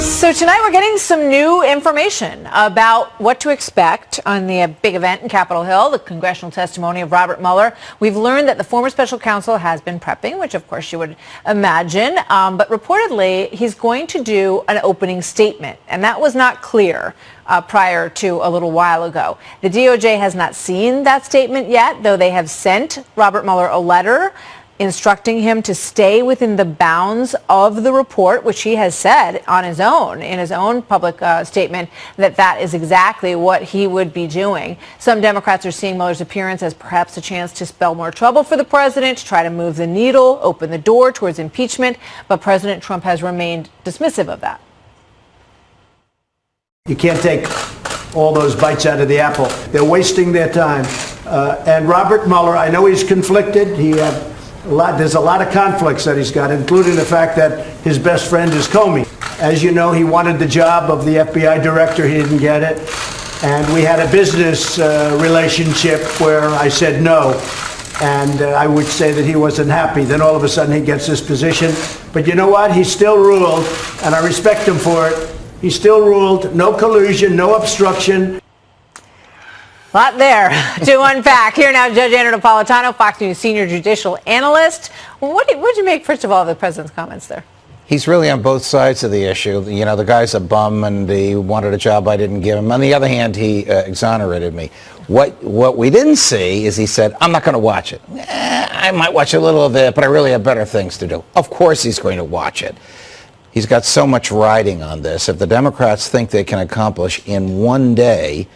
So tonight we're getting some new information about what to expect on the big event in Capitol Hill, the congressional testimony of Robert Mueller. We've learned that the former special counsel has been prepping, which of course you would imagine, but reportedly he's going to do an opening statement, and that was not clear prior to a little while ago. The DOJ has not seen that statement yet, though they have sent Robert Mueller a letter instructing him to stay within the bounds of the report, which he has said on his own, in his own public statement, that that is exactly what he would be doing. Some Democrats are seeing Mueller's appearance as perhaps a chance to spell more trouble for the president, to try to move the needle, open the door towards impeachment, but President Trump has remained dismissive of that. You can't take all those bites out of the apple. They're wasting their time. And Robert Mueller, I know he's conflicted. There's a lot of conflicts that he's got, including the fact that his best friend is Comey. As you know, he wanted the job of the FBI director. He didn't get it. And we had a business relationship where I said no. And I would say that he wasn't happy. Then all of a sudden he gets this position. But you know what? He still ruled, and I respect him for it. He still ruled. No collusion, no obstruction. A lot there to unpack. Here now, Judge Napolitano, Fox News senior judicial analyst. What did you make, first of all, of the president's comments there? He's really on both sides of the issue. You know, the guy's a bum and he wanted a job I didn't give him. On the other hand, he exonerated me. What we didn't see is he said, I'm not going to watch it. I might watch a little of it, but I really have better things to do. Of course he's going to watch it. He's got so much riding on this. If the Democrats think they can accomplish in one day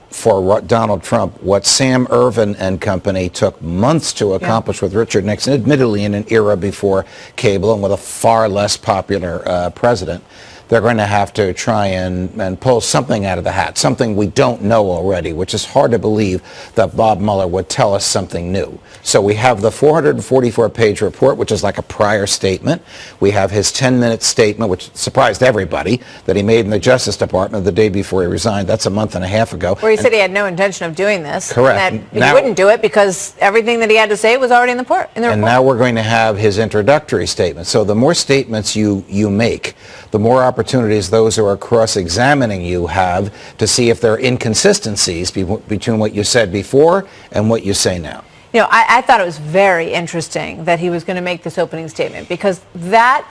for Donald Trump what Sam Ervin and company took months to accomplish with Richard Nixon, admittedly in an era before cable and with a far less popular president, they're going to have to try and pull something out of the hat, something we don't know already, which is hard to believe that Bob Mueller would tell us something new. So we have the 444-page report, which is like a prior statement. We have his 10-minute statement, which surprised everybody, that he made in the Justice Department the day before he resigned. That's a month and a half ago. Where he said he had no intention of doing this. Correct. And that he wouldn't do it because everything that he had to say was already in the report. And now we're going to have his introductory statement. So the more statements you make, the more opportunities those who are cross-examining you have to see if there are inconsistencies between what you said before and what you say now. You know, I thought it was very interesting that he was going to make this opening statement, because that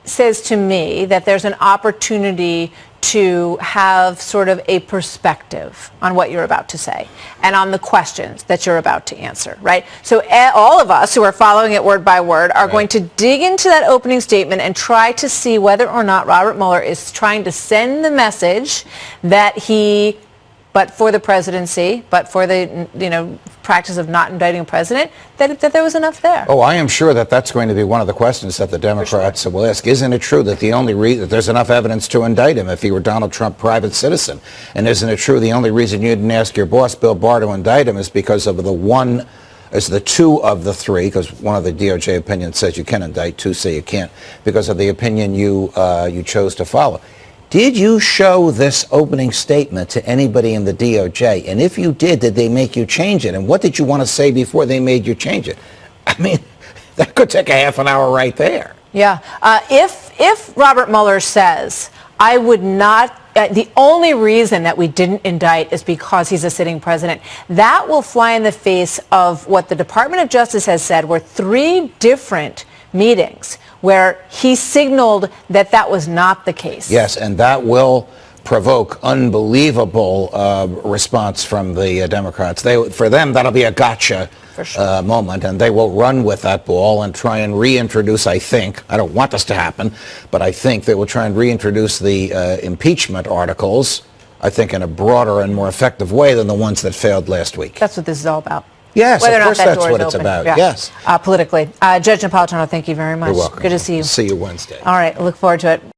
says to me that there's an opportunity to have sort of a perspective on what you're about to say and on the questions that you're about to answer, right? So all of us who are following it word by word are going to dig into that opening statement and try to see whether or not Robert Mueller is trying to send the message that he, but for the presidency, but for the, practice of not indicting a president, that there was enough there. Oh, I am sure that that's going to be one of the questions that the Democrats will ask. Isn't it true that the only reason that there's enough evidence to indict him if he were Donald Trump, private citizen? And isn't it true the only reason you didn't ask your boss, Bill Barr, to indict him is because of the two of the three, because one of the DOJ opinions says you can indict, two say you can't, because of the opinion you chose to follow. Did you show this opening statement to anybody in the DOJ? And if you did they make you change it? And what did you want to say before they made you change it? I mean, that could take a half an hour right there. Yeah. If Robert Mueller says, I would not, the only reason that we didn't indict is because he's a sitting president, that will fly in the face of what the Department of Justice has said were 3 different meetings where he signaled that that was not the case. Yes, and that will provoke unbelievable response from the Democrats. For them, that'll be a gotcha moment, and they will run with that ball and try and reintroduce, I think, I don't want this to happen, but I think they will try and reintroduce the impeachment articles, I think, in a broader and more effective way than the ones that failed last week. That's what this is all about. Yes, of course that's what it's about. Yes. Politically. Judge Napolitano, thank you very much. You're welcome. Good to see you. See you Wednesday. All right. Look forward to it.